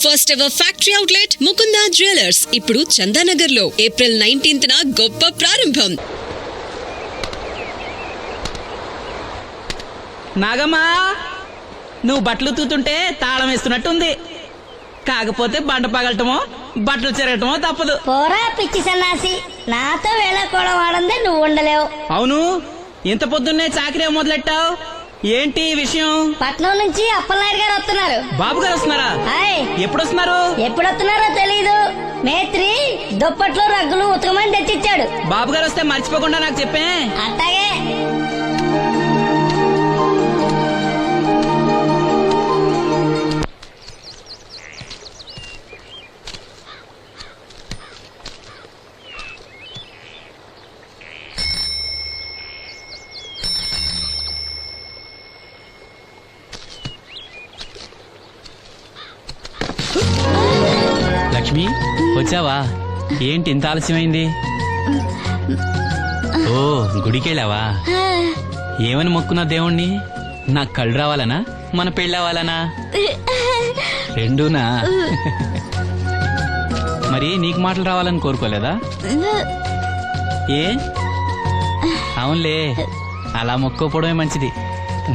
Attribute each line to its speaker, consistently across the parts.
Speaker 1: First ever factory outlet Mukunda jewellers ఇప్పుడు చందానగర్ లో April 19th గొప్ప ప్రారంభం.
Speaker 2: నాగమ్మా, నువ్వు బట్టలు తూతుంటే తాళం వేస్తున్నట్టుంది. కాకపోతే బండ పగలటమో బట్టలు చెరగటమో తప్పదు.
Speaker 3: పోరా పిచ్చి సన్నాసి, నాతో వేళకోవడం వాడందే నువ్వు ఉండలేవు.
Speaker 2: అవును, ఇంత పొద్దున్నే చాకరీ మొదలెట్టావు, ఏంటి విషయం?
Speaker 3: పట్నం నుంచి అప్పలనాయుడు గారు వస్తున్నారు.
Speaker 2: బాబు గారు వస్తున్నారా? ఎప్పుడు వస్తున్నారు?
Speaker 3: ఎప్పుడు వస్తున్నారో తెలీదు. మేత్రి దుప్పట్లు రగ్గులు ఉతకమని తెచ్చిచ్చాడు.
Speaker 2: బాబు గారు వస్తే మర్చిపోకుండా నాకు చెప్పే.
Speaker 3: అట్టాగే.
Speaker 2: లక్ష్మి, వచ్చావా? ఏంటి ఇంత ఆలస్యమైంది? ఓ, గుడికెళ్ళావా? ఏమని మొక్కున్నా దేవుణ్ణి? నాకు కళ్ళు రావాలనా, మన పెళ్ళవాలనా? రెండూనా? మరి నీకు మాటలు రావాలని కోరుకోలేదా? ఏ అవునులే, అలా మొక్కోపోవడమే మంచిది.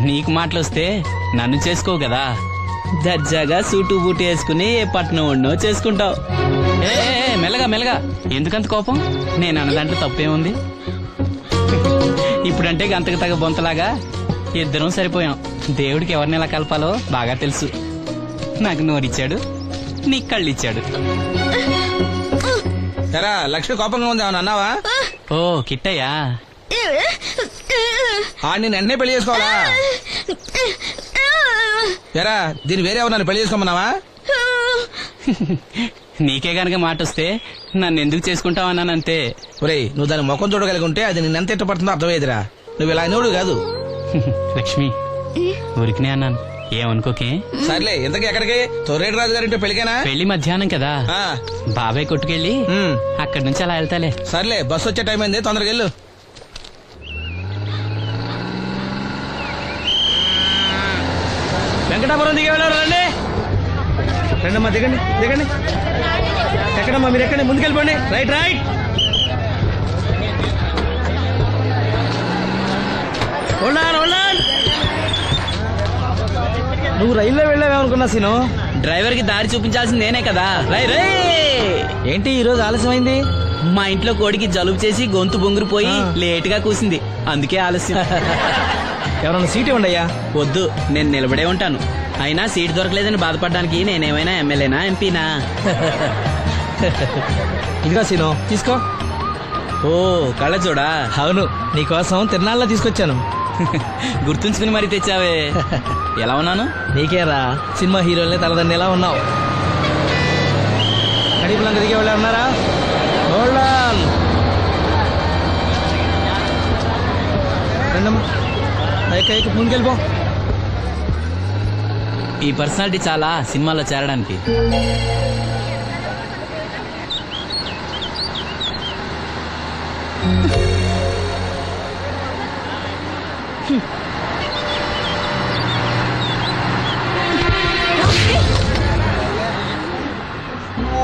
Speaker 2: నీకు మాటలు వస్తే నన్ను చేసుకోవు కదా, దర్జాగా సూటు బూటు వేసుకుని ఏ పట్నం ఉండో చేసుకుంటావు. ఏ మెల్లగా మెల్లగా, ఎందుకంత కోపం? నేను అన్నదాంట్లో తప్పేముంది? ఇప్పుడంటే గంతకు తగ్గ బొంతలాగా ఇద్దరం సరిపోయాం. దేవుడికి ఎవరిని ఎలా కలపాలో బాగా తెలుసు. నాకు నోరిచ్చాడు, నీకు కళ్ళు ఇచ్చాడు.
Speaker 4: లక్ష్మి కోపంగా ఉంది, ఏమన్నా అన్నావా?
Speaker 2: ఓ కిట్టయ్యా,
Speaker 4: నేను వెంటనే పెళ్లి చేసుకోవాలా? ఎరా, దీని వేరే ఎవరు నన్ను పెళ్లి చేసుకోమన్నావా?
Speaker 2: నీకే గనక మాట వస్తే నన్ను ఎందుకు చేసుకుంటావు అన్నానంతే.
Speaker 4: ఒరేయ్, నువ్వు దాని ముఖం చూడగలిగి ఉంటే అది నిన్నెంత ఇష్టపడుతుందో అర్థమయ్యేదిరా. నువ్వు ఇలా నోడు కాదు.
Speaker 2: లక్ష్మి, ఊరికినే అన్నాను, ఏమనుకోకే.
Speaker 4: సర్లే, ఇంతకీ ఎక్కడికి? తొర్రేడు రాజు గారింటే పెళ్లికేనా?
Speaker 2: పెళ్లి మధ్యాహ్నం కదా, బాబాయ్ కొట్టుకెళ్ళి అక్కడి నుంచి అలా వెళ్తాలే.
Speaker 4: సర్లే, బస్సు వచ్చే టైం అయింది, తొందరగా వెళ్ళు. వెంకటాపురం దిగే వెళ్ళారు. రండి రండమ్మా, దిగండి దిగండి. ఎక్కడమ్మా మీరు? ఎక్కండి, ముందుకెళ్ళిపోండి. Right right. నువ్వు రైల్లో వెళ్ళావేమనుకున్నా సీను.
Speaker 2: డ్రైవర్ కి దారి చూపించాల్సింది నేనే కదా. రై రై.
Speaker 4: ఏంటి ఈ రోజు ఆలస్యమైంది?
Speaker 2: మా ఇంట్లో కోడికి జలుబు చేసి గొంతు బొంగురుపోయి లేట్ గా కూసింది, అందుకే ఆలస్యం.
Speaker 4: ఎవరన్నా సీట్ ఇవ్వండి అయ్యా.
Speaker 2: వద్దు, నేను నిలబడే ఉంటాను. అయినా సీట్ దొరకలేదని బాధపడడానికి నేనేమైనా ఎమ్మెల్యేనా, ఎంపీనా?
Speaker 4: ఇదిగా సీను, తీసుకో.
Speaker 2: ఓ, కళ్ళ చూడా?
Speaker 4: అవును, నీకోసం తిరునాళ్ళ తీసుకొచ్చాను.
Speaker 2: గుర్తుంచుకుని మరి తెచ్చావే. ఎలా ఉన్నాను?
Speaker 4: నీకేరా, సినిమా హీరోలనే తలదండి ఎలా ఉన్నావు? కడిపులంక దిగే వాళ్ళు ఉన్నారా? రండమ్మా, ముందుకెళ్ళిపో.
Speaker 2: ఈ పర్సనాలిటీ చాలా సినిమాలో చేరడానికి.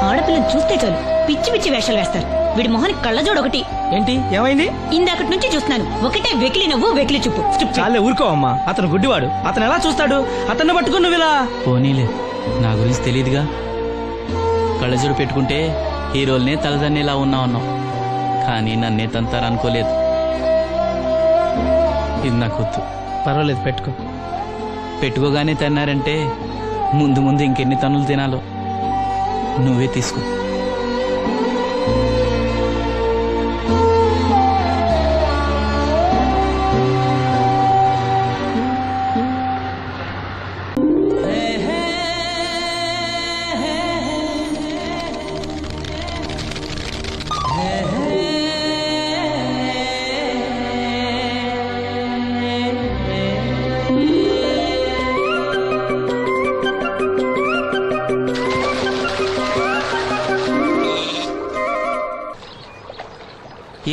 Speaker 5: ఆడపిల్లని చూస్తే చాలు పిచ్చి పిచ్చి వేషాలు వేస్తారు. వీడి మొహానికి కళ్ళజోడు ఒకటి.
Speaker 4: ఏంటి, ఏమైంది?
Speaker 5: ఇందాకటి నుంచి చూస్తున్నాను, ఒకటే వెకిలి నవ్వు వెకిలి చూపు.
Speaker 4: చాలే ఊరుకో అమ్మా, అతను గుడ్డివాడు. అతను ఎలా చూస్తాడు? అతన్ని పట్టుకుని నువ్వు ఇలా.
Speaker 2: పోనీలే, నా గురించి తెలియదుగా. కళ్ళజోడు పెట్టుకుంటే హీరోల్నే తలదన్నేలా ఉన్నావు, కానీ నన్నే తంతారనుకోలేదు. ఇది నాకు వద్దు.
Speaker 4: పర్వాలేదు, పెట్టుకో.
Speaker 2: పెట్టుకోగానే తిన్నారంటే ముందు ముందు ఇంకెన్ని తన్నులు తినాలో నువ్వే తీసుకో.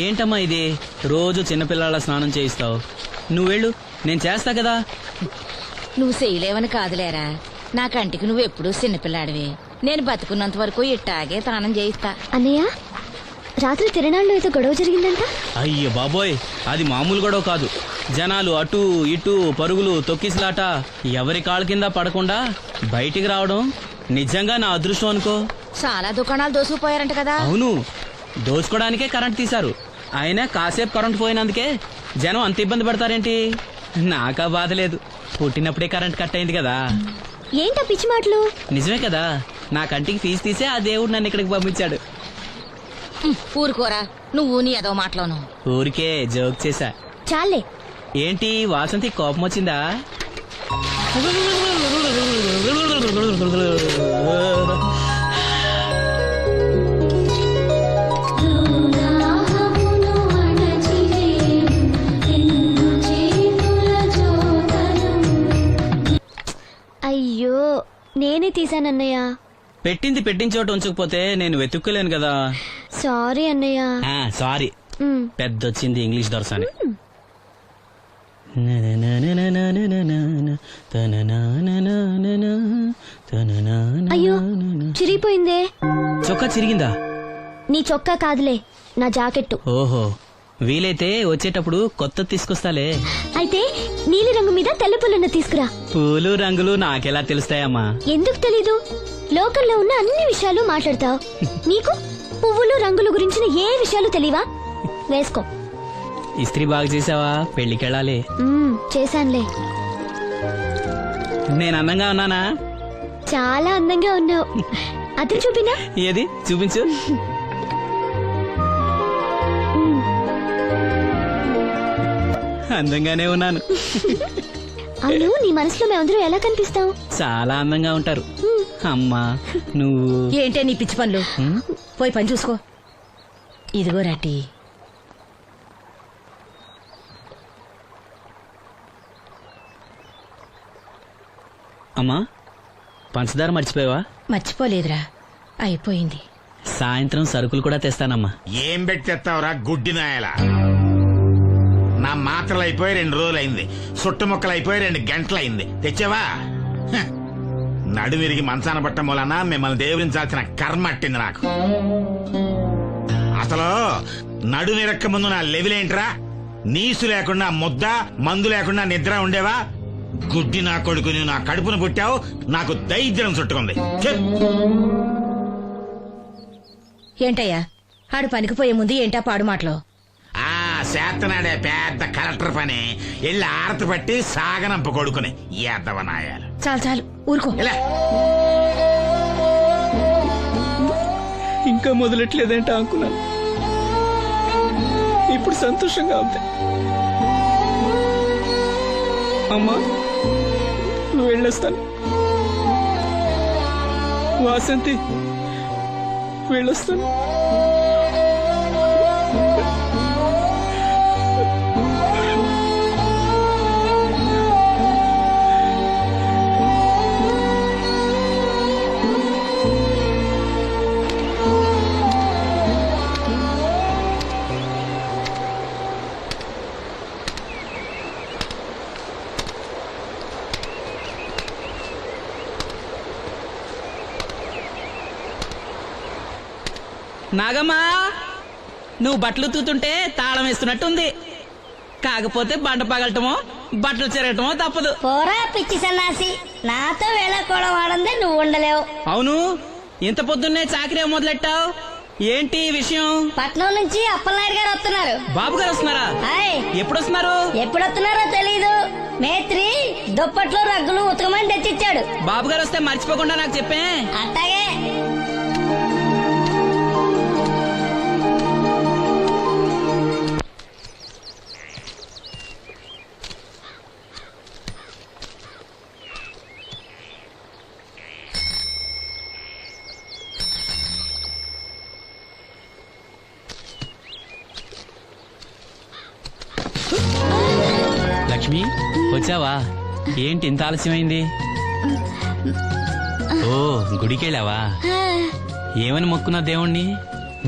Speaker 2: ఏంటమ్మా ఇది, రోజు చిన్నపిల్లల స్నానం చేయిస్తావు? నువ్వెళ్ళు, నేను చేస్తా కదా.
Speaker 6: నువ్వు చేయలేవని కాదులేరా, నా కంటికి నువ్వు ఎప్పుడూ చిన్నపిల్లాడివి. నేను బతుకున్నంత వరకు ఇట్టాగే తానం చేయిస్తా.
Speaker 7: అన్నయ్య రాత్రి తిరణాల్లో ఏదో గొడవ జరిగిందంట.
Speaker 2: అయ్య బాబోయ్, అది మామూలు గొడవ కాదు. జనాలు అటు ఇటు పరుగులు తొక్కిసలాట, ఎవరి కాళ్ళ కింద పడకుండా బయటికి రావడం నిజంగా నా అదృష్టం అనుకో.
Speaker 6: చాలా దుకాణాలు దోసుకుపోయారంట కదా.
Speaker 2: అవును, దోచుకోవడానికే కరెంట్ తీశారు. అయినా కాసేపు కరెంట్ పోయినందుకే జనం అంత ఇబ్బంది పడతారేంటి? నాకా బాధ లేదు, పుట్టినప్పుడే కరెంట్ కట్ అయింది కదా.
Speaker 7: ఏంటా పిచ్చి మాటలు?
Speaker 2: నిజమే కదా, నా కంటికి ఫీజు తీసే ఆ దేవుడు నన్ను ఇక్కడికి పంపించాడు.
Speaker 6: ఊరుకోరా నువ్వు నీ ఏదో మాటలోను.
Speaker 2: ఊరికే జోక్ చేశా.
Speaker 7: చాలే.
Speaker 2: ఏంటి వాసంతి కోపం వచ్చిందా?
Speaker 7: అయ్యో నేనే తీసానన్నయ్య.
Speaker 2: పెట్టింది పెట్టిన చోట ఉంచకపోతే నేను వెతుక్కోలేను కదా.
Speaker 7: సారీ అన్నయ్య.
Speaker 2: సారీ. పెద్దొచ్చింది ఇంగ్లీష్ దొరసాని.
Speaker 7: అయ్యో చిరిగిపోయిందే.
Speaker 2: చొక్కా చిరిగిందా?
Speaker 7: నీ చొక్కా కాదులే, నా జాకెట్టు.
Speaker 2: ఓహో, వీలైతే వచ్చేటప్పుడు కొత్త తీసుకొస్తాలే.
Speaker 7: అయితే నీలి రంగు మీద తెల్ల పుల్లన్న తీసుకురా.
Speaker 2: పూలు రంగులు నాకెలా తెలుస్తాయమ్మా?
Speaker 7: ఎందుకు తెలీదు? లోకల్లో ఉన్న అన్ని విషయాలు మాట్లాడతావు. నీకు పువ్వులు రంగుల గురించిన ఏ విషయాలు తెలియవా? వేసుకో.
Speaker 2: ఇస్త్రీ బాగా చేసావా? పెళ్లికెళ్ళాలి.
Speaker 7: చేశానులే.
Speaker 2: నేను అందంగా ఉన్నానా?
Speaker 7: చాలా అందంగా ఉన్నావు. అది చూపినా?
Speaker 2: ఏది చూపించు. అందంగానే ఉన్నాను.
Speaker 7: అవును, నీ మనసులో మేమందరూ ఎలా కనిపిస్తావు?
Speaker 2: చాలా అందంగా ఉంటారు. అమ్మా నువ్వు
Speaker 6: ఏంటే నీ పిచ్చి పనులు? పోయి పని చూసుకో. ఇదిగో రాటి.
Speaker 2: అమ్మా పంచదార మర్చిపోయావా?
Speaker 6: మర్చిపోలేదురా, అయిపోయింది.
Speaker 2: సాయంత్రం సరుకులు కూడా తెస్తానమ్మా.
Speaker 8: ఏం పెట్టి తెస్తావురా గుడ్డి నాయలా? నా మాత్రలు అయిపోయి 2 రోజులైంది, సుట్టుముక్కలు అయిపోయి 2 గంటలైంది. తెచ్చావా? హ. నడుమిరిగి మంచాన పట్టం వలన మిమ్మల్ని దేవుడించాల్సిన కర్మ అట్టింది నాకు. అసలు నడుమిరక్క ముందు నా లెవెలేంట్రా? నీసు లేకుండా ముద్ద, మందు లేకుండా నిద్ర ఉండేవా? గుడ్డి నా కొడుకుని నా కడుపును పుట్టావు, నాకు దైద్యం చుట్టుకుంది.
Speaker 6: ఏంటయ్యా ఆడు పనికిపోయే ముందు ఏంటా పాడు మాటలు?
Speaker 8: ఆ చేతనాడే పెద్ద కలెక్టర్ పని ఎల్లి ఆరతి పట్టి సాగనంప కొడుకుని ఎద్దవనాయాలు.
Speaker 6: చాలు చాలు ఊరుకో.
Speaker 8: ఇలా
Speaker 2: ఇంకా మొదలెట్లేదేంటా అనుకున్నాను. ఇప్పుడు సంతోషంగా ఉంది. అమ్మా నువ్వు వెళ్ళొస్తాను. వాసంతి వెళ్ళొస్తాను. నాగమ్మా నువ్వు బట్టలు తూతుంటే తాళం వేస్తున్నట్టుంది. కాకపోతే బండ పగలటమో బట్టలు చెరగటమో తప్పదు.
Speaker 3: పోరా పిచ్చి సన్నాసి, నాతో వేళకోవడం వాడందే నువ్వు ఉండలేవు.
Speaker 2: అవును, ఇంత పొద్దున్నే చాకరీ మొదలెట్టావు, ఏంటి విషయం?
Speaker 3: పట్నం నుంచి అప్పలనాయుడు గారు వస్తున్నారు.
Speaker 2: బాబు గారు వస్తున్నారా?
Speaker 3: హాయ్.
Speaker 2: ఎప్పుడు వస్తున్నారు?
Speaker 3: ఎప్పుడు వస్తున్నారో తెలీదు. మేత్రి దుప్పట్లో రగ్గులు ఉతకమని తెచ్చిచ్చాడు.
Speaker 2: బాబు గారు వస్తే మర్చిపోకుండా నాకు చెప్పే.
Speaker 3: అట్టాగే.
Speaker 2: లక్ష్మి వచ్చావా? ఏంటి ఇంత ఆలస్యమైంది? ఓ గుడికెళ్ళావా? ఏమని మొక్కున్నా దేవుణ్ణి?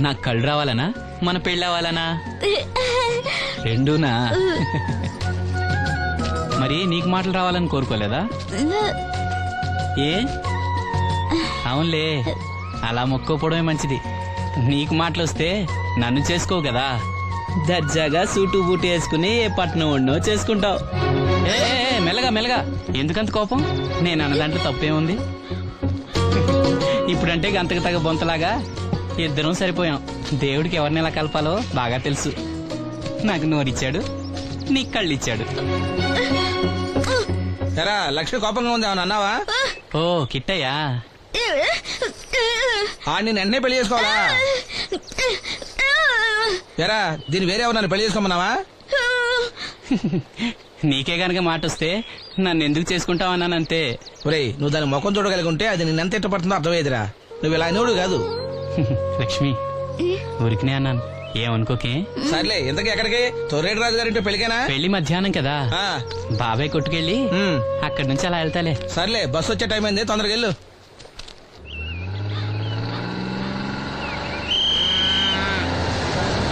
Speaker 2: నాకు కళ్ళు రావాలనా, మన పెళ్ళవాలనా? రెండూనా? మరి నీకు మాటలు రావాలని కోరుకోలేదా? ఏ అవునులే అలా మొక్కోపోవడమే మంచిది. నీకు మాటలు వస్తే నన్ను చేసుకోవు కదా, దర్జాగా సూటు బూటు వేసుకుని ఏ పట్నం ఉండో చేసుకుంటావు. ఏ మెల్లగా మెల్లగా, ఎందుకంత కోపం? నేను అన్న దాంట్లో తప్పేముంది? ఇప్పుడంటే గంతకు తగ్గ బొంతలాగా ఇద్దరం సరిపోయాం. దేవుడికి ఎవరిని ఎలా కలపాలో బాగా తెలుసు. నాకు నోరిచ్చాడు, నీకు కళ్ళు ఇచ్చాడు.
Speaker 4: ఎరా లక్ష్మి కోపంగా ఉంది ఏమన్నా అన్నావా?
Speaker 2: ఓ కిట్టయ్యా,
Speaker 4: ఆడిని వెంటనే పెళ్లి చేసుకోవాలా? ఎరా దీని వేరే ఎవరు పెళ్లి చేసుకోమన్నావా?
Speaker 2: నీకే గనక మాట వస్తే నన్ను ఎందుకు చేసుకుంటావన్నానంతే.
Speaker 4: ఒరేయ్ నువ్వు దాని ముఖం చూడగలిగి ఉంటే అది నిన్నెంత ఇష్టపడుతుందో అర్థమయ్యేదిరా. నువ్వు ఇలా నోడు కాదు.
Speaker 2: లక్ష్మి ఊరికినే అన్నాను, ఏమనుకోకే.
Speaker 4: సర్లే ఇంతకీ ఎక్కడికి? తొర్రేటి రాజు గారింటి పెళ్లికేనా?
Speaker 2: పెళ్లి మధ్యాహ్నం కదా,
Speaker 4: ఆ,
Speaker 2: బాబాయ్ కొట్టుకెళ్ళి అక్కడి నుంచి అలా వెళ్తాలే.
Speaker 4: సర్లే బస్సు వచ్చే టైం అయింది, తొందరగా వెళ్ళు.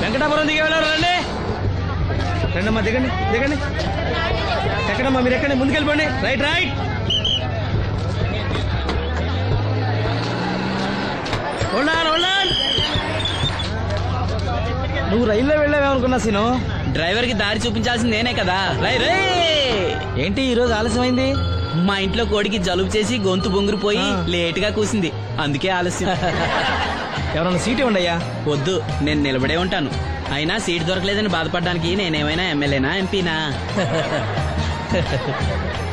Speaker 4: వెంకటాపురం దిగే వెళ్ళారు. రండి రండమ్మా, దిగండి దిగండి. ఎక్కడమ్మా మీరు? ఎక్కండి, ముందుకెళ్ళిపోండి. Right right. నువ్వు రైల్లో వెళ్ళావేమనుకున్నా సీను.
Speaker 2: డ్రైవర్ కి దారి చూపించాల్సింది నేనే కదా. రై రే,
Speaker 4: ఏంటి ఈ రోజు ఆలస్యమైంది?
Speaker 2: మా ఇంట్లో కోడికి జలుబు చేసి గొంతు బొంగురుపోయి లేట్ గా కూసింది, అందుకే ఆలస్యం.
Speaker 4: ఎవరన్నా సీట్ ఇవ్వండి అయ్యా.
Speaker 2: వద్దు, నేను నిలబడే ఉంటాను. అయినా సీట్ దొరకలేదని బాధపడడానికి నేనేమైనా ఎమ్మెల్యేనా ఎంపీనా?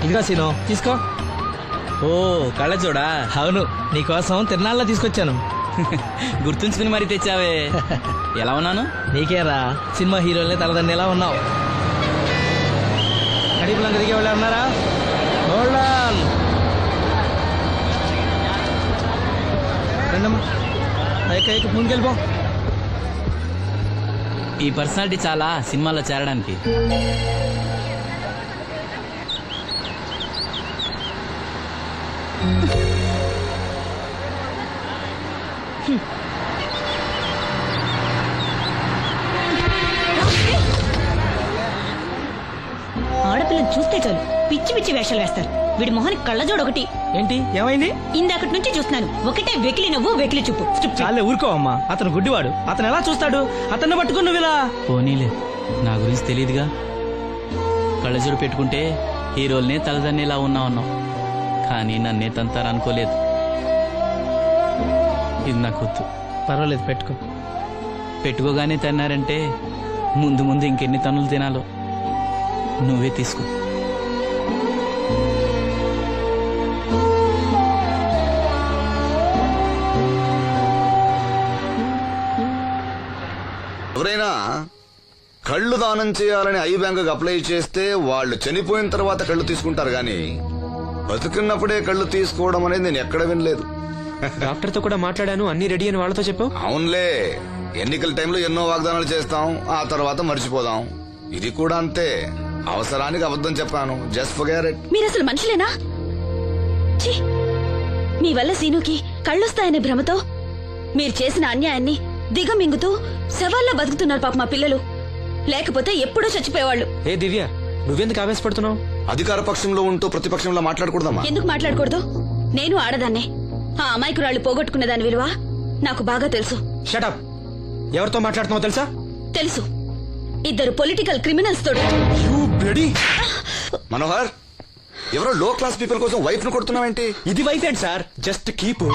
Speaker 4: ఇదిగో సీను తీసుకో.
Speaker 2: ఓ కళ్ళ చూడా.
Speaker 4: అవును, నీకోసం తిరునాళ్ళ తీసుకొచ్చాను.
Speaker 2: గుర్తుంచుకుని మరి తెచ్చావే. ఎలా ఉన్నాను?
Speaker 4: నీకేరా సినిమా హీరోలే తలదండి ఎలా ఉన్నావు. కడిపులంక దిగే వాళ్ళు ఉన్నారా? రండమ్మా, ముందుకెళ్ళిపో.
Speaker 2: ఈ పర్సనాలిటీ చాలా సినిమాలో చేరడానికి.
Speaker 5: ఆడపిల్లని చూస్తే చాలు పిచ్చి పిచ్చి వేషాలు వేస్తారు. వీడి మొహానికి కళ్ళజోడు ఒకటి.
Speaker 4: ఏంటి ఏమైంది?
Speaker 5: ఇందాకటి నుంచి చూస్తున్నాను, ఒకటే వెకిలి నవ్వు వెకిలి చూపు. స్ట్రిప్ చూపు.
Speaker 4: చాలే ఊరుకోవమ్మా, అతను గుడ్డివాడు. అతను ఎలా చూస్తాడు? అతన్ని పట్టుకుని నువ్వు ఇలా.
Speaker 2: పోనీలే, నా గురించి తెలియదుగా. కళ్ళజోడు పెట్టుకుంటే హీరోల్నే తలదన్నేలా ఉన్నావు, కానీ నన్నే తంతారనుకోలేదు. ఇది నాకు వద్దు.
Speaker 4: పర్వాలేదు పెట్టుకో.
Speaker 2: పెట్టుకోగానే తిన్నారంటే ముందు ముందు ఇంకెన్ని తన్నులు తినాలో నువ్వే తీసుకో.
Speaker 9: ఎవరైనా కళ్ళు దానం చేయాలని ఐ బ్యాంకుకి అప్లై చేస్తే వాళ్ళు చనిపోయిన తర్వాత కళ్ళు తీసుకుంటారు గాని బతుకున్నప్పుడే కళ్ళు తీసుకోవడం అనేది నేను ఎక్కడ వినలేదు.
Speaker 10: డాక్టర్ తో కూడా మాట్లాడాను, అన్ని రెడీ అని వాళ్ళతో చెప్పావు.
Speaker 9: అవునులే, ఎన్నికల టైంలో ఎన్నో వాగ్దానాలు చేస్తాం, ఆ తర్వాత మర్చిపోదాం. ఇది కూడా అంతే, అవసరానికి అబద్ధం చెప్పాను. Just forget it.
Speaker 7: మీరు అసలు మనుషులేనా? ఛీ! మీ వల్ల సీనుకి కళ్ళొస్తాయనే భ్రమతో మీరు చేసిన అన్యాయాన్ని దిగమింగుతూ శవాల్లో బతుకుతున్నారు పాప మా పిల్లలు. లేకపోతే ఎప్పుడూ చచ్చిపోయేవాళ్ళు.
Speaker 10: ఏ దివ్య, నువ్వెందుకు ఆవేశపడుతున్నావు?
Speaker 9: అధికార పక్షంలో ఉంటూ ప్రతిపక్షంలో మాట్లాడకూడదమ్మా.
Speaker 7: ఎందుకు మాట్లాడకూడదు? నేను ఆడదాన్నే. ఆ అమాయకురాళ్ళు పోగొట్టుకున్న దాని విలువ నాకు బాగా తెలుసు.
Speaker 10: షటప్. ఎవరితో మాట్లాడుతున్నావు తెలుసా?
Speaker 7: తెలుసు. ఇద్దరు పొలిటికల్ క్రిమినల్స్ తోడు.
Speaker 9: మనోహర్, ఎవరో లో క్లాస్ పీపుల్ కోసం వైఫ్ ను కొడుతున్నావేంటి?
Speaker 10: ఇది వైఫ్ ఏంటి సార్? Just keep.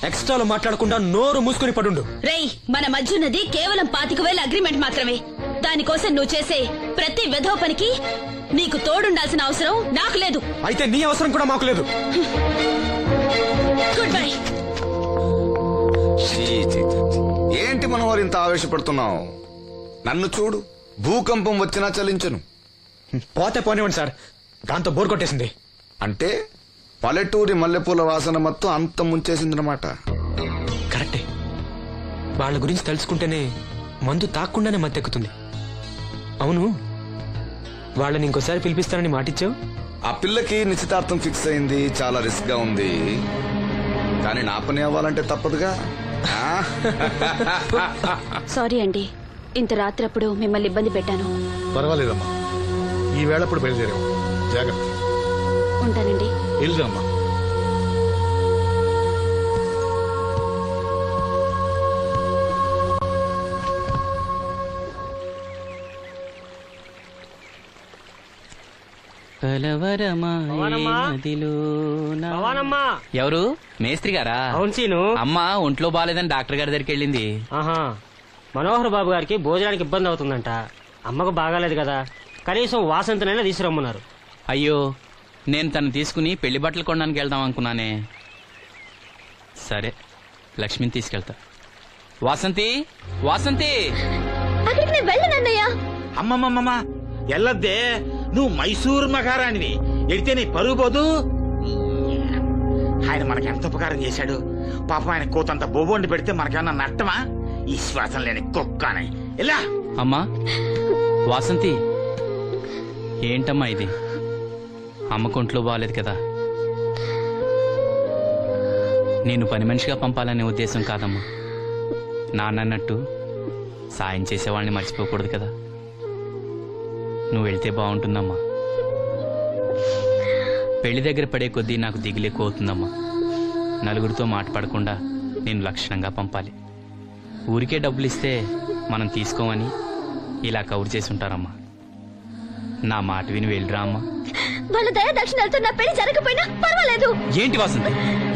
Speaker 10: ఎక్స్ట్రాలో మాట్లాడకుండా నోరు మూసుకుని పడుండు.
Speaker 7: రేయ్, మన మధ్య ఉన్నది కేవలం 25,000 అగ్రిమెంట్ మాత్రమే. దానికోసం నువ్వు చేసే ప్రతి వెధవ పనికి నీకు తోడుండాల్సిన అవసరం నాకు లేదు.
Speaker 10: అయితే నీ అవసరం కూడా మాకు లేదు.
Speaker 7: Good bye.
Speaker 9: ఏంటి మనోహర్ ఇంత ఆవేశపడుతున్నావు? నన్ను చూడు, భూకంపం వచ్చినా చలించను.
Speaker 10: పోతే పోనివ్వండి సార్, దాంతో బోర్ కొట్టేసింది.
Speaker 9: అంటే పల్లెటూరి మల్లెపూల వాసన మొత్తం అంత ముంచేసిందనమాట.
Speaker 10: కరెక్టే. వాళ్ళ గురించి తెలుసుకుంటేనే మందు తాక్కుండానే మత్తెక్కుతుంది. అవును, వాళ్ళని ఇంకోసారి పిలిపిస్తానని మాటిచ్చావు.
Speaker 9: ఆ పిల్లకి నిశ్చితార్థం ఫిక్స్ అయింది, చాలా రిస్క్ గా ఉంది. కానీ నా పని అవ్వాలంటే తప్పదుగా.
Speaker 7: సారీ అండి, ఇంత రాత్రప్పుడు మిమ్మల్ని ఇబ్బంది పెట్టాను.
Speaker 11: పర్వాలేదమ్మా, ఈ వేళప్పుడు బయలుదేరాము. జాగ్రత్త.
Speaker 7: ఉంటానండి.
Speaker 10: వెళ్ళమ్మా.
Speaker 2: ఎవరు? మేస్త్రి గారా?
Speaker 4: అవును సీను.
Speaker 2: అమ్మ ఒంట్లో బాగాలేదని డాక్టర్ గారి దగ్గరికి వెళ్ళింది.
Speaker 4: ఆహా, మనోహర్ బాబు గారికి భోజనానికి ఇబ్బంది అవుతుందంట. అమ్మకు బాగాలేదు కదా, కనీసం వాసంతనైనా తీసుకురమ్మన్నారు.
Speaker 2: అయ్యో, నేను తను తీసుకుని పెళ్లి బట్టలు కొనడానికి వెళ్దాం అనుకున్నానే. సరే, లక్ష్మిని తీసుకెళ్తా. వాసంతి, వాసంతి!
Speaker 7: అక్కడికి నేను వెళ్ళనన్నయ్య.
Speaker 8: అమ్మమ్మమ్మ ఎల్లద్దే, నువ్వు మైసూరు మహారాణివి. ఎడితే నీ పరుగు పోదు. ఆయన మనకి ఎంత ఉపకారం చేశాడు. పాపం ఆయన కోతంత బొబొండి పెడితే మనకేమన్నా నష్టమా? ఈ శ్వాసం లేని కుక్కని ఇలా.
Speaker 2: అమ్మా వాసంతి, ఏంటమ్మా ఇది? అమ్మకు ఒంట్లో బాగాలేదు కదా. నేను పని మనిషిగా పంపాలనే ఉద్దేశం కాదమ్మా. నాన్నన్నట్టు సాయం చేసేవాళ్ళని మర్చిపోకూడదు కదా. నువ్వు వెళ్తే బాగుంటుందమ్మా. పెళ్లి దగ్గర పడే కొద్దీ నాకు దిగులు ఎక్కువ అవుతుందమ్మా. నలుగురితో మాట పడకుండా నేను లక్షణంగా పంపాలి. ఊరికే డబ్బులు ఇస్తే మనం తీసుకోమని ఇలా కవర్ చేసి ఉంటారమ్మా. నా మాట విని వెళ్ళిరా అమ్మా.
Speaker 7: వాళ్ళ దయ దక్షిణాలతో నా పెళ్లి జరగకపోయినా పర్వాలేదు.
Speaker 2: ఏంటి వాసంతి,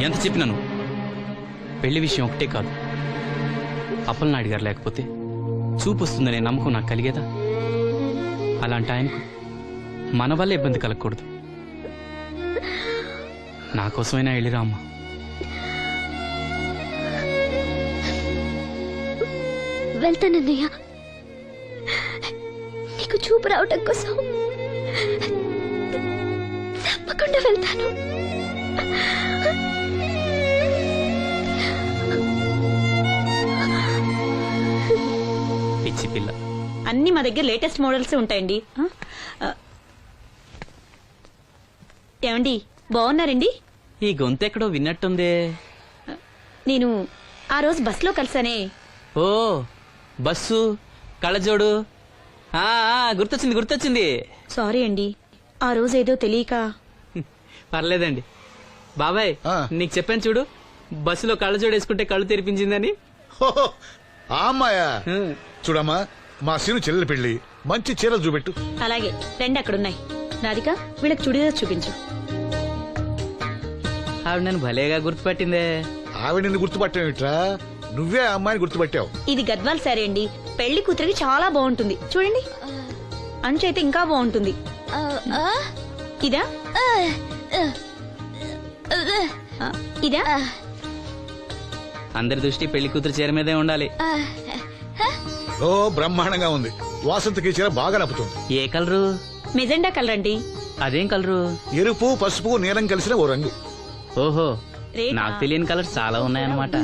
Speaker 2: ఎంత చెప్పినాను? పెళ్లి విషయం ఒకటే కాదు, అప్పలనాయుడు గారు లేకపోతే చూపు వస్తుందనే నమ్మకం నాకు కలిగేదా? అలాంటి ఆయనకు మన వల్ల ఇబ్బంది కలగకూడదు. నా కోసమైనా వెళ్ళిరా అమ్మా.
Speaker 7: వెళ్తానన్నయ్య, నీకు చూపు రావటం కోసం తప్పకుండా వెళ్తాను.
Speaker 2: పిచ్చి పిల్ల.
Speaker 5: అన్ని మా దగ్గర లేటెస్ట్ మోడల్స్ ఉంటాయండి. ఏమండి, బాగున్నారండి?
Speaker 2: ఈ గొంతు ఎక్కడో విన్నట్టుందే.
Speaker 5: నేను ఆ రోజు బస్సులో కలిసానే.
Speaker 2: ఓ, బస్సు, కళ్ళజోడు. గుర్తొచ్చింది గుర్తొచ్చింది.
Speaker 5: సారీ అండి, ఆ రోజు ఏదో తెలియక.
Speaker 2: పర్లేదండి. బాబాయ్, నీకు చెప్పాను చూడు, బస్సులో కళ్ళజోడు వేసుకుంటే కళ్ళు తెరిపించిందని.
Speaker 11: ఆ అమ్మాయా? చూడమ్మా, మా సీను చెల్లెలు పెళ్లి, మంచి చీరలు చూపెట్టు.
Speaker 5: అలాగే, రెండు అక్కడున్నాయి. రాధిక, వీళ్ళకి చుడిదార్ చూపించు.
Speaker 2: ఆవిడ నన్ను భలేగా గుర్తుపట్టిందే.
Speaker 11: ఆవిడ నిన్ను గుర్తుపట్టావిట్రా? నువ్వే ఆ అమ్మాయిని గుర్తుపట్టావు.
Speaker 5: ఇది గద్వాల్ సారీ అండి, పెళ్లి కూతురికి చాలా బాగుంటుంది. చూడండి, అంచు అయితే ఇంకా బాగుంటుంది. ఇదా ఇదా?
Speaker 2: అందరి దృష్టి పెళ్లి కూతురు చీర మీదే ఉండాలి.
Speaker 11: ఓ, బ్రహ్మాండంగా ఉంది. వాసంతకి చీర బాగా నప్పుతుంది.
Speaker 2: ఏ కలరు?
Speaker 5: మెజెండా కలర్ అండి.
Speaker 2: అదేం కలరు?
Speaker 11: ఎరుపు, పసుపు, నీలం కలిసిన ఓ రంగు.
Speaker 2: ఓహో,
Speaker 5: రేఖ.
Speaker 2: నాకు తెలియని కలర్స్ చాలా ఉన్నాయన్నమాట.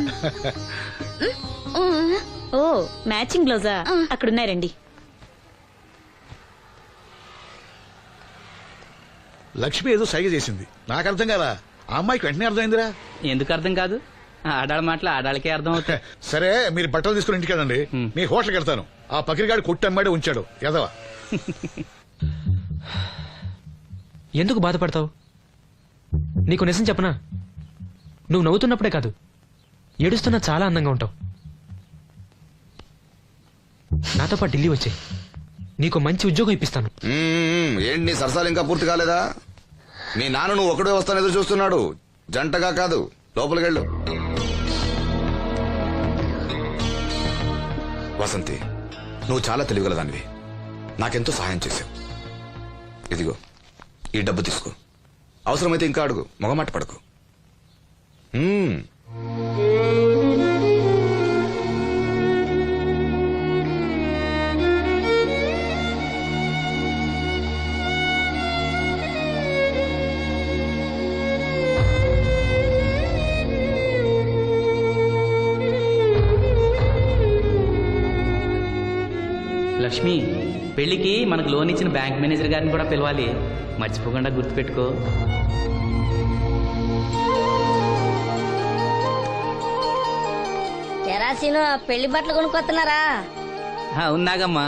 Speaker 5: ఓ, మ్యాచింగ్ బ్లౌజా? అక్కడున్నారండి.
Speaker 11: లక్ష్మి ఏదో సైగ చేసింది, నాకు అర్థం కదా. ఆ అమ్మాయికి వెంటనే అర్థమైందిరా.
Speaker 2: ఎందుకు అర్థం కాదు? ఆడాళ్ళ మాటలు ఆడాళ్ళకే అర్థం అవుతాయి.
Speaker 11: సరే, మీరు బట్టలు తీసుకుని ఇంటికి వెళ్ళండి. నీ హోటల్కి వెళ్తాను. ఆ పకిరిగాడు కొట్టి అమ్మాడే ఉంచాడు ఎదవా.
Speaker 10: ఎందుకు బాధపడతావు? నీకు నిజం చెప్పనా, నువ్వు నవ్వుతున్నప్పుడే కాదు, ఏడుస్తున్నా చాలా అందంగా ఉంటావు. నాతో పాటు ఢిల్లీ వచ్చాయి, నీకు మంచి ఉద్యోగం ఇప్పిస్తాను.
Speaker 9: ఏంటి నీ సరసాలు ఇంకా పూర్తి కాలేదా? నీ నాన్న నువ్వు ఒకడే వస్తాను ఎదురు చూస్తున్నాడు, జంటగా కాదు. లోపలికెళ్ళు. వసంతి, నువ్వు చాలా తెలివిగలదానివి. నాకెంతో సహాయం చేశావు. ఇదిగో ఈ డబ్బు తీసుకో. అవసరమైతే ఇంకా అడుగు, మొగమాట పడకు.
Speaker 2: లక్ష్మి, పెళ్లికి మనకు లోన్ ఇచ్చిన బ్యాంక్ మేనేజర్ గారిని కూడా పిలవాలి. మర్చిపోకుండా గుర్తుపెట్టుకో.
Speaker 3: తెరాసీను పెళ్లి బట్టలు కొనుక్కొస్తున్నారా?
Speaker 2: ఉన్నాగమ్మా.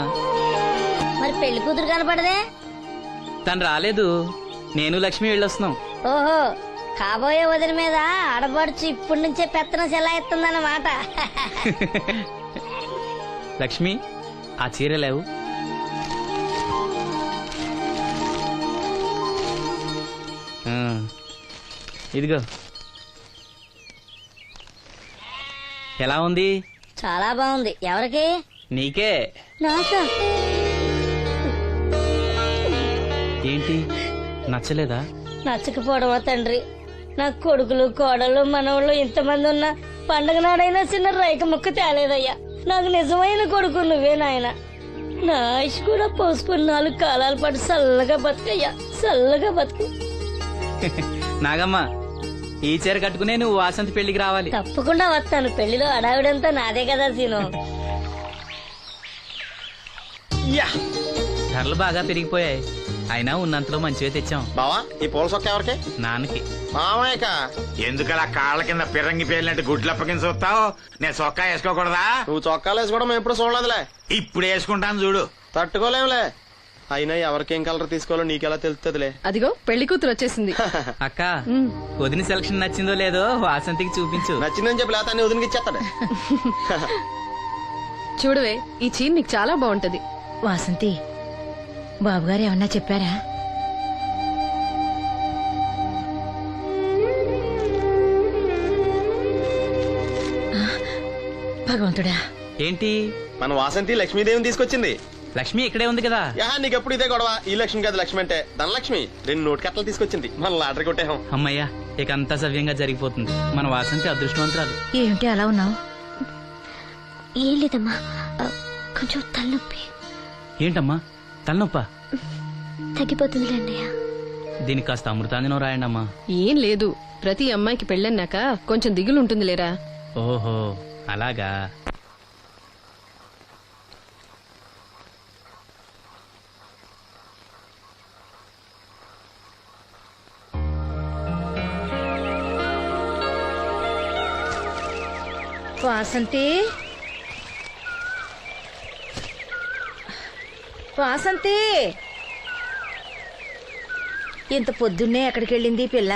Speaker 3: మరి పెళ్లి కూతురు కనపడదే?
Speaker 2: తను రాలేదు, నేను లక్ష్మి వెళ్ళొస్తున్నాం.
Speaker 3: ఓహో కాబోయే వదిన మీద ఆడబడుచు ఇప్పటి నుంచే పెత్తనం చెలాయిస్తుందన్నమాట.
Speaker 2: లక్ష్మి ఆ చీర లేవు. ఆ, ఇదిగో. ఎలా ఉంది?
Speaker 3: చాలా బాగుంది. ఎవరికి?
Speaker 2: నీకే.
Speaker 3: నాకా?
Speaker 2: ఏంటి నచ్చలేదా?
Speaker 3: నచ్చకపోవడమా తండ్రి? నా కొడుకులు కోడలు మనవాళ్ళు ఇంతమంది ఉన్నా పండగ నాడైనా చిన్న రైక ముక్క తేలేదయ్యా. నాకు నిజమైన కొడుకు నువ్వే నాయన. నా ఆయుష్ కూడా పోసుకుని 4 కాలాల పాటు చల్లగా బతుకయ్యా, చల్లగా బతుకు.
Speaker 2: నాగమ్మ ఈ చీర కట్టుకునే నువ్వు వాసంతి పెళ్లికి రావాలి.
Speaker 3: తప్పకుండా వస్తాను. పెళ్లిలో అడావిడంతా నాదే కదా సీను.
Speaker 2: ధరలు బాగా పెరిగిపోయాయి. అయినా ఉన్నంతలో మంచివే తెచ్చాం.
Speaker 10: బావా ఈ పూల సొక్క ఎవరికి?
Speaker 2: నాన్నకి.
Speaker 10: మామయ్యక.
Speaker 8: ఎందుకలా కాళ్ళ కింద పిరంగి పేలినట్టు గుడ్లు అప్పకించి చూస్తావు? నేను చొక్కా వేసుకోకూడదా?
Speaker 10: నువ్వు చొక్కాలు వేసుకోవడం మేము ఎప్పుడు చూడలేదులే.
Speaker 8: ఇప్పుడు వేసుకుంటాను చూడు.
Speaker 10: తట్టుకోలేములే. అయినా ఎవరికేం కలర్ తీసుకోవాలో నీకెలా తెలుస్తుందిలే.
Speaker 6: అదిగో పెళ్లి కూతురు వచ్చేసింది.
Speaker 2: అక్క వదిన సెలక్షన్ నచ్చిందో లేదో వాసంతికి చూపించు.
Speaker 10: నచ్చిందని చెప్పి లేత వదిలికి ఇచ్చేస్తాడు.
Speaker 6: చూడవే ఈ చీర నీకు చాలా బాగుంటది.
Speaker 7: వాసంతి బాబుగారు ఏమన్నా చెప్పారా? భగవంతుడా.
Speaker 2: ఏంటి?
Speaker 10: మన వాసంతి లక్ష్మీదేవిని తీసుకొచ్చింది.
Speaker 2: లక్ష్మి ఇక్కడే ఉంది కదా.
Speaker 10: యా నీకెప్పుడు ఇదే గొడవ. ఈ లక్ష్మి కాదు లక్ష్మి అంటే ధనలక్ష్మి. 2 నోటు కట్టలు తీసుకొచ్చింది. మన లాటరీ కొట్టేహం.
Speaker 2: అమ్మయ్యా ఇక అంతా సవ్యంగా జరిగిపోతుంది. మన వాసంతి అదృష్టవంతురాలు.
Speaker 7: ఏమిటి అలా ఉన్నావు?
Speaker 3: ఏం లేదమ్మా, కొంచెం తలనొప్పి.
Speaker 2: ఏంటమ్మా తలనొప్పా?
Speaker 3: తగ్గిపోతుంది అన్నయ్య.
Speaker 2: దీనికి కాస్త అమృతాంజనం రాయండి అమ్మా.
Speaker 6: ఏం లేదు, ప్రతి అమ్మాయికి పెళ్ళన్నాక కొంచెం దిగులు ఉంటుంది లేరా.
Speaker 2: ఓహో అలాగా.
Speaker 7: వాసంతి, వాసంతి, ఇంత పొద్దున్నే ఎక్కడికి వెళ్ళింది పిల్ల?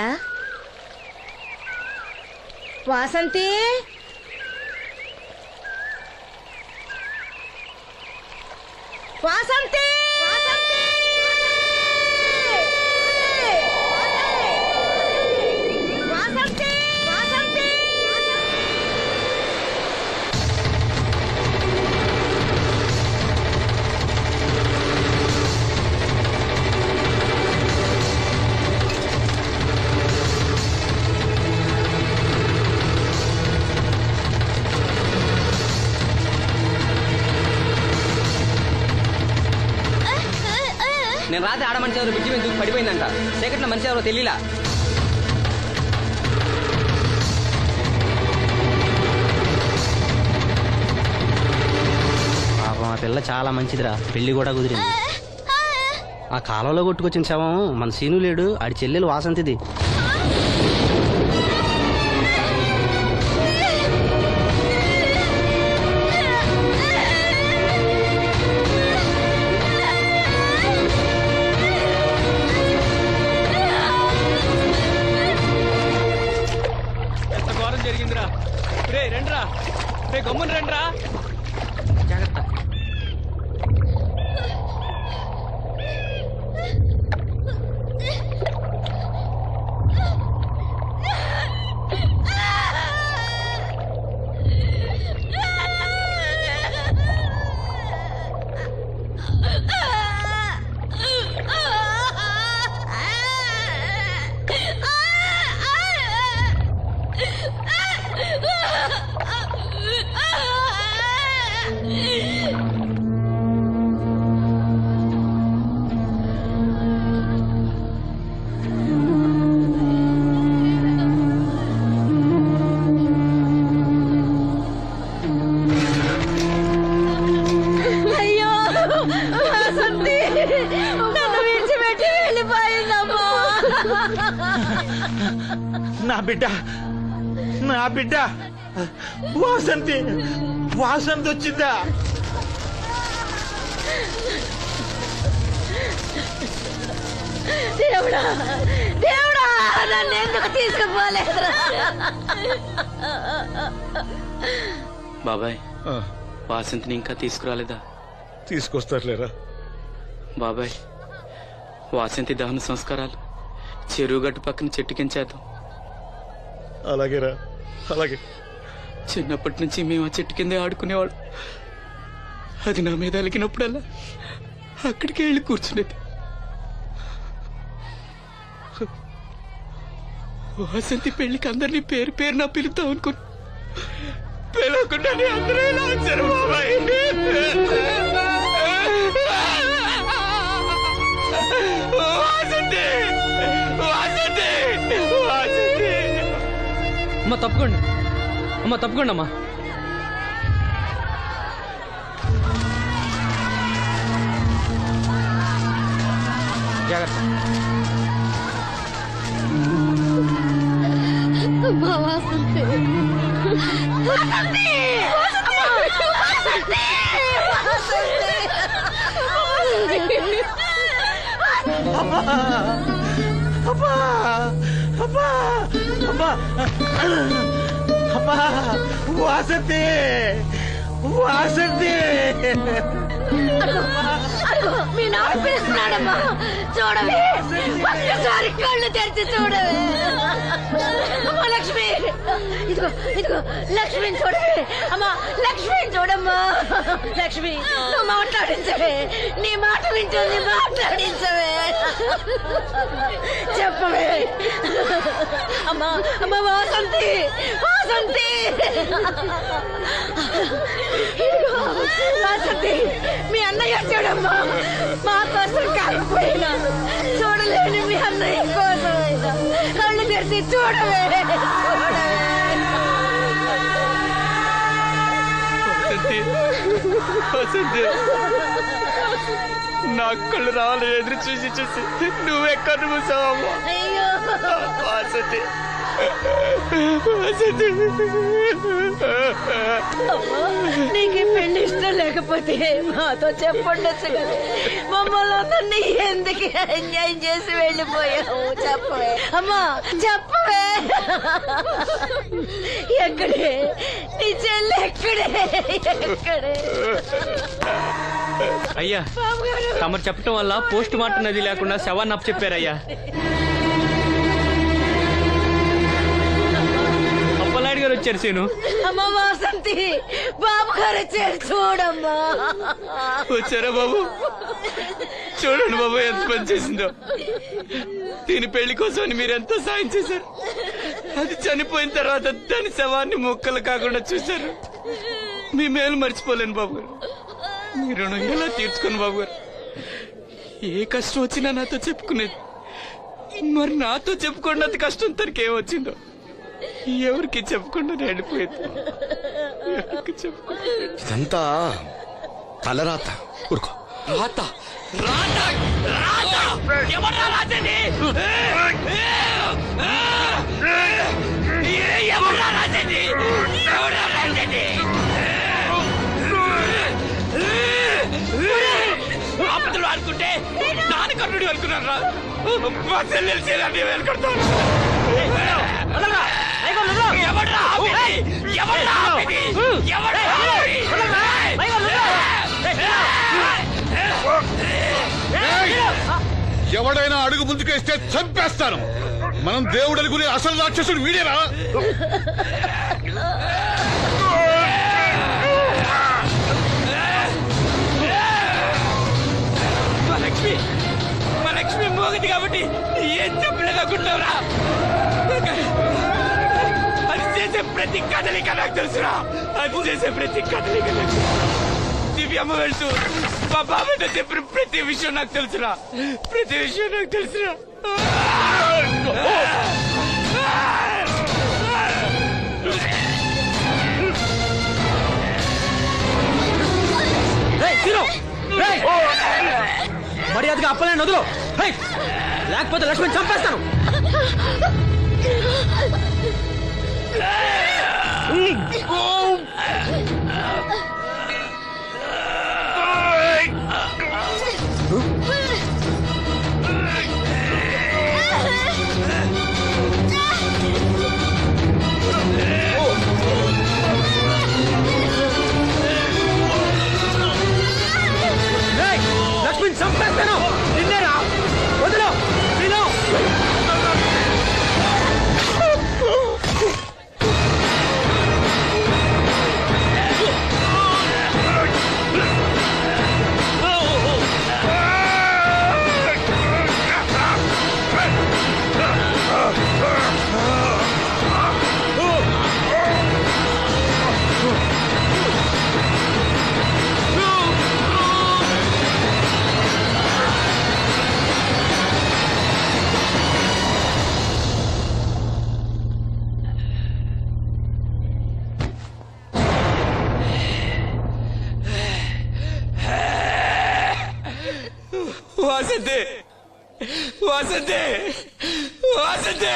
Speaker 7: వాసంతి, వాసంతి, వాసంతి, వాసంతి.
Speaker 4: నేను రాత్రి ఆడ మనిషి ఎవరు బిడ్జి మీద దూకి పడిపోయిందంట. చీకట్లో మనిషి ఎవరో తెలియలా. పాపం ఆ పిల్ల చాలా మంచిదిరా. పెళ్లి కూడా కుదిరింది. ఆ కాలంలో కొట్టుకొచ్చిన శవం మన సీను లేడు, ఆడి చెల్లెలు వాసంతిది.
Speaker 2: జరిగిందిరా. రే రండ్రా, రే గమ్మున రండ్రా. జాగ్రత్త.
Speaker 3: అయ్యో వాసంతి నన్ను విడిచిపెట్టి వెళ్ళిపోయిందమ్మా.
Speaker 8: నా బిడ్డ, నా బిడ్డ వాసంతి, వాసంతి వచ్చిందా?
Speaker 3: దేవుడా దేవుడా నన్ను ఎందుకు తీసుకుపోలేదురా
Speaker 2: బాబాయ్ వాసంతిని ఇంకా తీసుకురాలేదా?
Speaker 11: తీసుకొస్తారులేరా.
Speaker 2: బాబాయ్ వాసంతి దహన సంస్కారాలు చెరువు గట్టు పక్కన చెట్టు కించేద్దాం.
Speaker 11: అలాగేరా, అలాగే.
Speaker 2: చిన్నప్పటి నుంచి మేము ఆ చెట్టు కిందే ఆడుకునేవాడు. అది నా మీద అలిగినప్పుడల్లా అక్కడికి వెళ్ళి కూర్చునేది. వాసంతి పెళ్లికి అందరినీ పేరు పేరు నా పిలుద్దాం అనుకుని పిలవకుండానే అందరూ ఇలా వచ్చారు బాబాయ్. వాసంతి, వాసంతి, వాసంతి.
Speaker 4: అమ్మ తప్పకుండా, అమ్మ తప్పకుండా అమ్మా. జాగ్రత్త.
Speaker 10: వాసంతి, వాసంతి.
Speaker 3: మీ నాన్న పిలుస్తున్నాడమ్మా, చూడవే ఒక్కసారి కళ్ళు తెరిచి చూడవే. అమ్మా లక్ష్మి, ఇదిగో ఇదిగో లక్ష్మిని చూడవే. అమ్మా లక్ష్మిని చూడమ్మా. లక్ష్మి నువ్వు మాట్లాడించవే, నీ మాట వింటుంది, మాట్లాడించవే, చెప్పవే. అమ్మా అమ్మ వాసంతి, వాసంతి, వాసంతి మీ అన్నయ్య చూడమ్మా. మా కోసం కాకపోయినా చూడలేని మీ అన్నయ్య కోసమైనా కళ్ళు తెరిచి చూడవే, చూడవే.
Speaker 2: వసంతి, నా కళ్ళు రావాలని ఎదురు చూసి చూసి నువ్వెక్కడ మూసావమ్మా.
Speaker 3: అయ్యో
Speaker 2: వసంతి, వసంతి.
Speaker 3: నీకు ఈ పెళ్లి ఇష్టం లేకపోతే మాతో చెప్పండొచ్చు కదా. మమ్మల్ని అందరినీ ఎందుకు ఎంజాయ్ చేసి వెళ్ళిపోయావు చెప్పవే. అమ్మా చెప్పవే. ఎక్కడే నీ చెల్లి, ఎక్కడే ఎక్కడే.
Speaker 4: అయ్యా తమరు చెప్పటం వల్ల పోస్ట్ మార్టం నది లేకుండా శవాన్ని అప్పు చెప్పారయ్యా. అప్పలనాయుడు గారు వచ్చారు సీను.
Speaker 3: అమ్మ వాసంతి, బాబు గారు వచ్చారు చూడమ్మా.
Speaker 2: వచ్చారా బాబు? చూడండి బాబు ఎంత పని చేసిందో. దీని పెళ్లి కోసం మీరు ఎంతో సాయం చేశారు. అది చనిపోయిన తర్వాత దాని శవాన్ని మొక్కలు కాకుండా చూశారు. మీ మేలు మర్చిపోలేను బాబు గారు. మీ రుణం ఎలా తీర్చుకోను బాబు గారు. ఏ కష్టం వచ్చినా నాతో చెప్పుకునేది. మరి నాతో చెప్పుకున్నది కష్టం తనకేమొచ్చిందో ఎవరికి చెప్పకుండా వెళ్ళిపోయేది. ఎవరికి చెప్పకుండా.
Speaker 9: ఇదంతా తలరాత. ఊరుకో.
Speaker 2: రాత, రాత, రాత. ఎవరా రాజని? ఎవరా రాజని? ఎవరా రాజని? ఆపదలు అనుకుంటే నాన్న కర్ణుడు అనుకున్నారా? మా చెల్లెలు చేయాలని వెనుకడతాను. ఎవడ్రా ఆపేది? ఎవడ్రా ఆపేది? ఎవడ్రా ఆపేది?
Speaker 11: ఎవడైనా అడుగు ముందుకేస్తే చంపేస్తాను. మనం దేవుడు అనుకునే అసలు రాక్షసుడు వీడేనా?
Speaker 2: మా లక్ష్మి మోగది కాబట్టి ఏం చెప్పలేదనుకుంటున్నావురా? అది చేసే ప్రతి కదలిక నాకు తెలుసురా. అది చేసే ప్రతి కదలిక నాకు. దివ్యమ్మ వెళ్తూ మా బాబాయ్తో చెప్పిన ప్రతి విషయం నాకు తెలుసురా. ప్రతి విషయం నాకు తెలుసురా.
Speaker 4: మర్యాదగా అప్పలే వదులు, లేకపోతే లక్ష్మణ్ చంపేస్తాను.
Speaker 2: వసంతే వసంతే వసంతే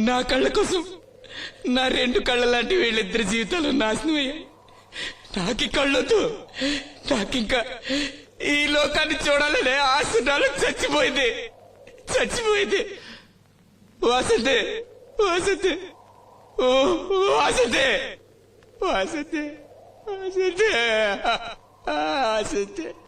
Speaker 2: నా కళ్ళ కోసం నా 2 కళ్ళ లాంటి వీళ్ళిద్దరి జీవితాలు నాశనం అయ్యాయి. నాకి కళ్ళొద్దు, నాకింకా ఈ లోకాన్ని చూడాలనే ఆశ నాలో చచ్చిపోయింది. వసంతే వసంతే ఓ వసంతే వసంతే వసంతే వసంతే